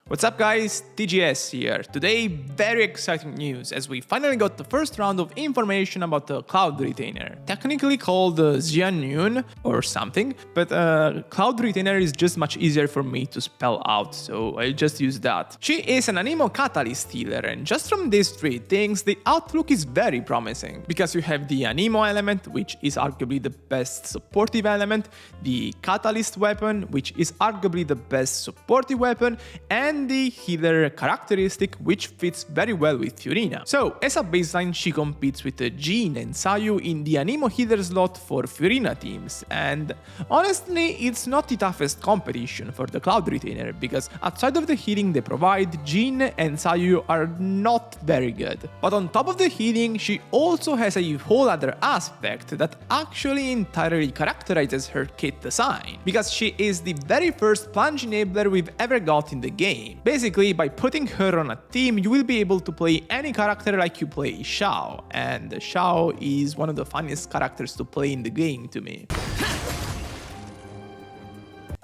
What's up guys, TGS here. Today, very exciting news as we finally got the first round of information about the Cloud Retainer. Technically called Xianyun or something, but Cloud Retainer is just much easier for me to spell out, so I'll just use that. She is an Anemo catalyst healer, and just from these three things, the outlook is very promising. Because you have the Anemo element, which is arguably the best supportive element, the catalyst weapon, which is arguably the best supportive weapon, and the healer characteristic, which fits very well with Fiorina. So, as a baseline, she competes with Jin and Sayu in the Anemo healer slot for Fiorina teams, and honestly, it's not the toughest competition for the Cloud Retainer, because outside of the healing they provide, Jin and Sayu are not very good. But on top of the healing, she also has a whole other aspect that actually entirely characterizes her kit design, because she is the very first plunge enabler we've ever got in the game. Basically, by putting her on a team, you will be able to play any character like you play Xiao, and Xiao is one of the funniest characters to play in the game to me.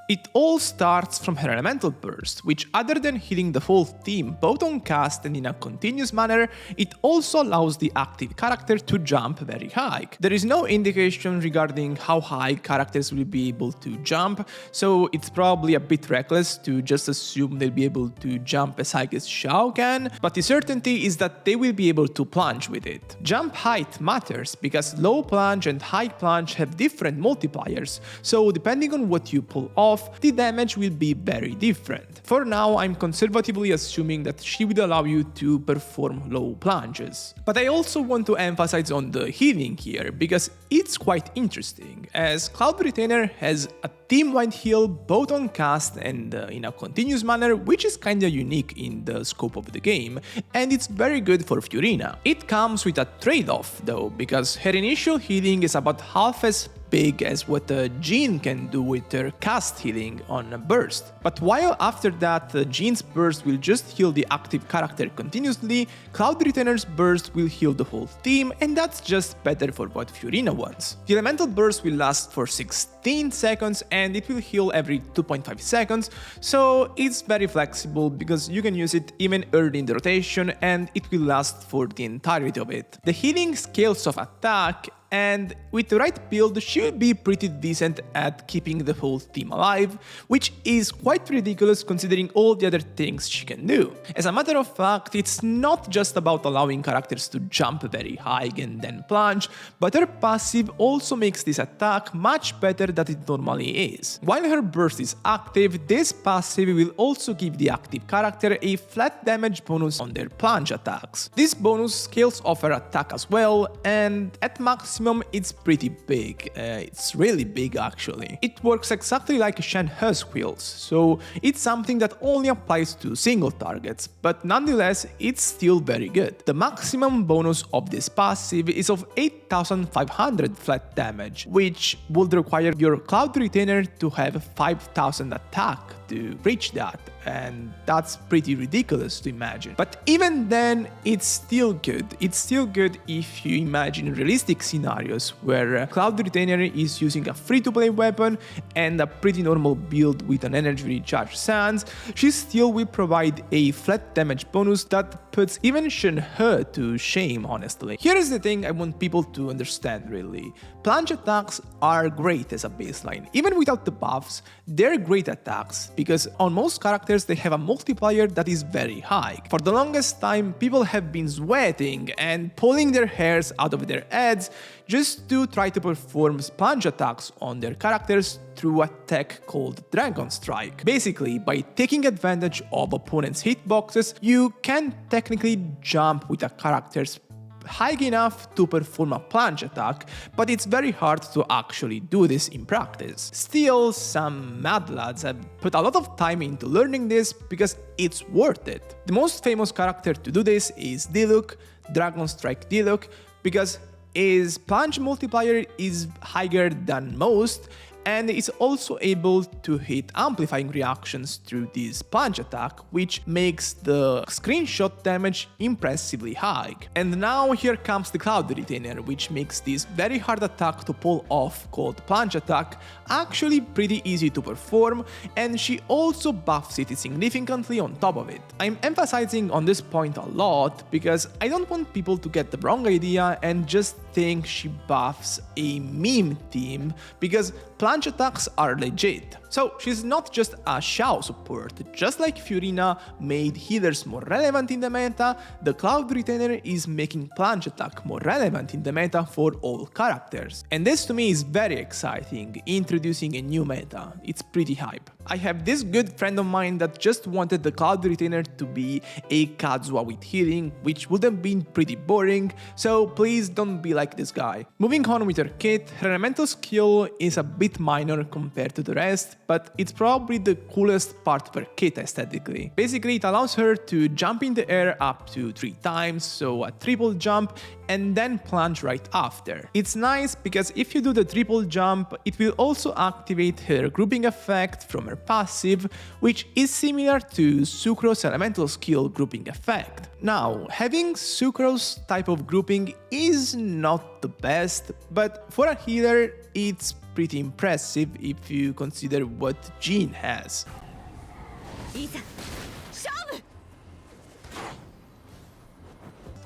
It all starts from her elemental burst, which other than healing the whole team both on cast and in a continuous manner, it also allows the active character to jump very high. There is no indication regarding how high characters will be able to jump, so it's probably a bit reckless to just assume they'll be able to jump as high as Xiao can, but the certainty is that they will be able to plunge with it. Jump height matters because low plunge and high plunge have different multipliers, so depending on what you pull off, the damage will be very different. For now, I'm conservatively assuming that she will allow you to perform low plunges. But I also want to emphasize on the healing here, because it's quite interesting, as Cloud Retainer has a team-wide heal both on cast and in a continuous manner, which is kinda unique in the scope of the game, and it's very good for Fiorina. It comes with a trade-off though, because her initial healing is about half as big as what Jin can do with her cast healing on a burst. But while after that Jin's burst will just heal the active character continuously, Cloud Retainer's burst will heal the whole team, and that's just better for what Fiorina wants. The elemental burst will last for 16 seconds and it will heal every 2.5 seconds, so it's very flexible because you can use it even early in the rotation and it will last for the entirety of it. The healing scales of attack, and with the right build, she will be pretty decent at keeping the whole team alive, which is quite ridiculous considering all the other things she can do. As a matter of fact, it's not just about allowing characters to jump very high and then plunge, but her passive also makes this attack much better than it normally is. While her burst is active, this passive will also give the active character a flat damage bonus on their plunge attacks. This bonus scales off her attack as well, and at maximum it's pretty big. It's really big actually. It works exactly like Shenhe's quills, so it's something that only applies to single targets, but nonetheless it's still very good. The maximum bonus of this passive is of 8500 flat damage, which would require your Cloud Retainer to have 5000 attack to reach that, and that's pretty ridiculous to imagine. But even then, it's still good. It's still good if you imagine realistic scenarios where Cloud Retainer is using a free-to-play weapon and a pretty normal build with an energy recharge sans. She still will provide a flat damage bonus that puts even Shenhe to shame, honestly. Here is the thing I want people to understand really. Plunge attacks are great as a baseline. Even without the buffs, they're great attacks, because on most characters they have a multiplier that is very high. For the longest time, people have been sweating and pulling their hairs out of their heads just to try to perform plunge attacks on their characters through a tech called Dragon Strike. Basically, by taking advantage of opponents' hitboxes, you can technically jump with a character's high enough to perform a plunge attack, but it's very hard to actually do this in practice. Still, some mad lads have put a lot of time into learning this because it's worth it. The most famous character to do this is Diluc, Dragon Strike Diluc, because his plunge multiplier is higher than most, and is also able to hit amplifying reactions through this Plunge attack, which makes the screenshot damage impressively high. And now here comes the Cloud Retainer, which makes this very hard attack to pull off called Plunge attack actually pretty easy to perform, and she also buffs it significantly on top of it. I'm emphasizing on this point a lot because I don't want people to get the wrong idea and just think she buffs a meme team, because Plunge attacks are legit. So she's not just a Xiao support. Just like Fiorina made healers more relevant in the meta, the Cloud Retainer is making Plunge attack more relevant in the meta for all characters. And this to me is very exciting, introducing a new meta. It's pretty hype. I have this good friend of mine that just wanted the Cloud Retainer to be a Kazuha with healing, which would have been pretty boring, so please don't be like this guy. Moving on with her kit, her elemental skill is a bit minor compared to the rest, but it's probably the coolest part of her kit aesthetically. Basically, it allows her to jump in the air up to 3 times, so a triple jump, and then plunge right after. It's nice because if you do the triple jump, it will also activate her grouping effect from her passive, which is similar to Sucro's elemental skill grouping effect. Now, having Sucro's type of grouping is not the best, but for a healer, it's pretty impressive if you consider what Jean has.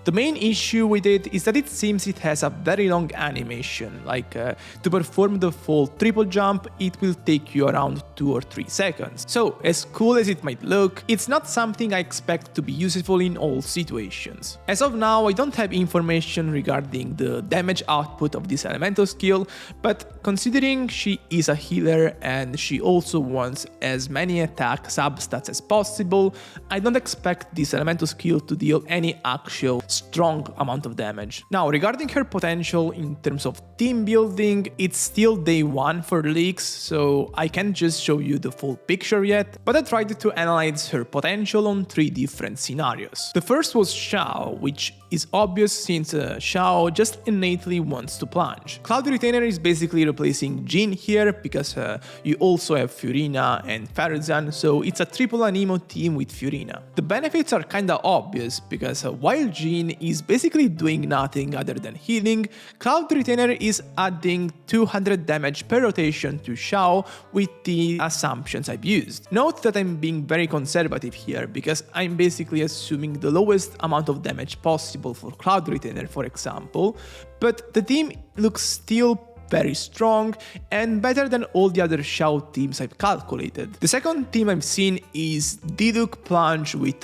The main issue with it is that it seems it has a very long animation, like to perform the full triple jump it will take you around 2 or 3 seconds. So as cool as it might look, it's not something I expect to be useful in all situations. As of now, I don't have information regarding the damage output of this elemental skill, but considering she is a healer and she also wants as many attack substats as possible, I don't expect this elemental skill to deal any actual strong amount of damage. Now, regarding her potential in terms of team building, it's still day 1 for leaks, so I can't just show you the full picture yet, but I tried to analyze her potential on 3 different scenarios. The first was Xiao, which is obvious since Xiao just innately wants to plunge. Cloud Retainer is basically replacing Jean here because you also have Fiorina and Farzan, so it's a triple Anemo team with Fiorina. The benefits are kinda obvious because while Jean is basically doing nothing other than healing, Cloud Retainer is adding 200 damage per rotation to Xiao with the assumptions I've used. Note that I'm being very conservative here because I'm basically assuming the lowest amount of damage possible for Cloud Retainer, for example, but the team looks still very strong and better than all the other Xiao teams I've calculated. The second team I've seen is Diluc Plunge with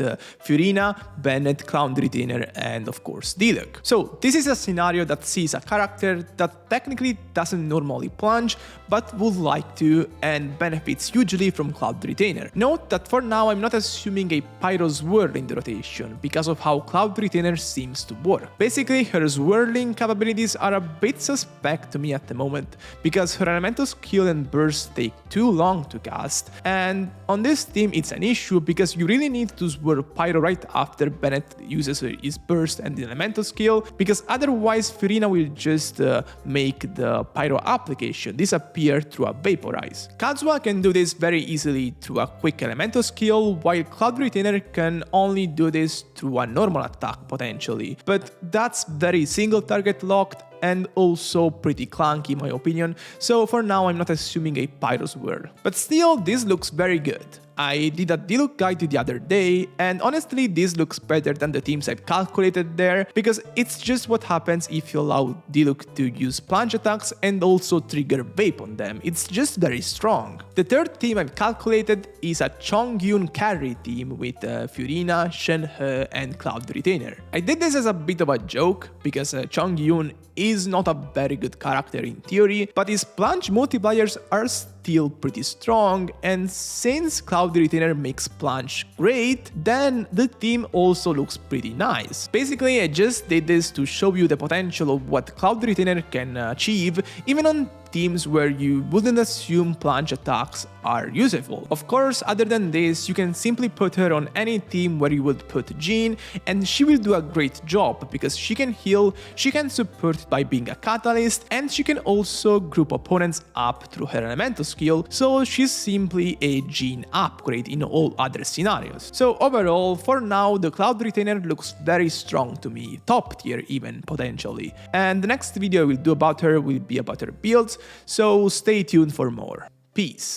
Fiorina, Bennett, Cloud Retainer, and of course Diluc. So this is a scenario that sees a character that technically doesn't normally plunge but would like to and benefits hugely from Cloud Retainer. Note that for now I'm not assuming a Pyro Swirl in the rotation because of how Cloud Retainer seems to work. Basically, her swirling capabilities are a bit suspect to me at the moment because her elemental skill and burst take too long to cast, and on this team it's an issue because you really need to swirl Pyro right after Bennett uses his burst and the elemental skill, because otherwise Fiorina will just make the Pyro application disappear through a Vaporize. Kazuha can do this very easily through a quick elemental skill, while Cloud Retainer can only do this through a normal attack potentially, but that's very single target locked and also pretty clunky in my opinion, so for now I'm not assuming a Pyro Swirl. But still, this looks very good. I did a Diluc guide the other day, and honestly this looks better than the teams I've calculated there, because it's just what happens if you allow Diluc to use plunge attacks and also trigger Vape on them. It's just very strong. The third team I've calculated is a Chongyun carry team with Fiorina, Shenhe, and Cloud Retainer. I did this as a bit of a joke, because Chongyun is not a very good character in theory, but his plunge multipliers are still pretty strong, and since Cloud Retainer makes plunge great, then the team also looks pretty nice. Basically, I just did this to show you the potential of what Cloud Retainer can achieve even on teams where you wouldn't assume Plunge attacks are useful. Of course, other than this, you can simply put her on any team where you would put Jean, and she will do a great job because she can heal, she can support by being a catalyst, and she can also group opponents up through her elemental skill, so she's simply a Jean upgrade in all other scenarios. So overall, for now, the Cloud Retainer looks very strong to me, top tier even, potentially. And the next video I will do about her will be about her builds, so stay tuned for more. Peace.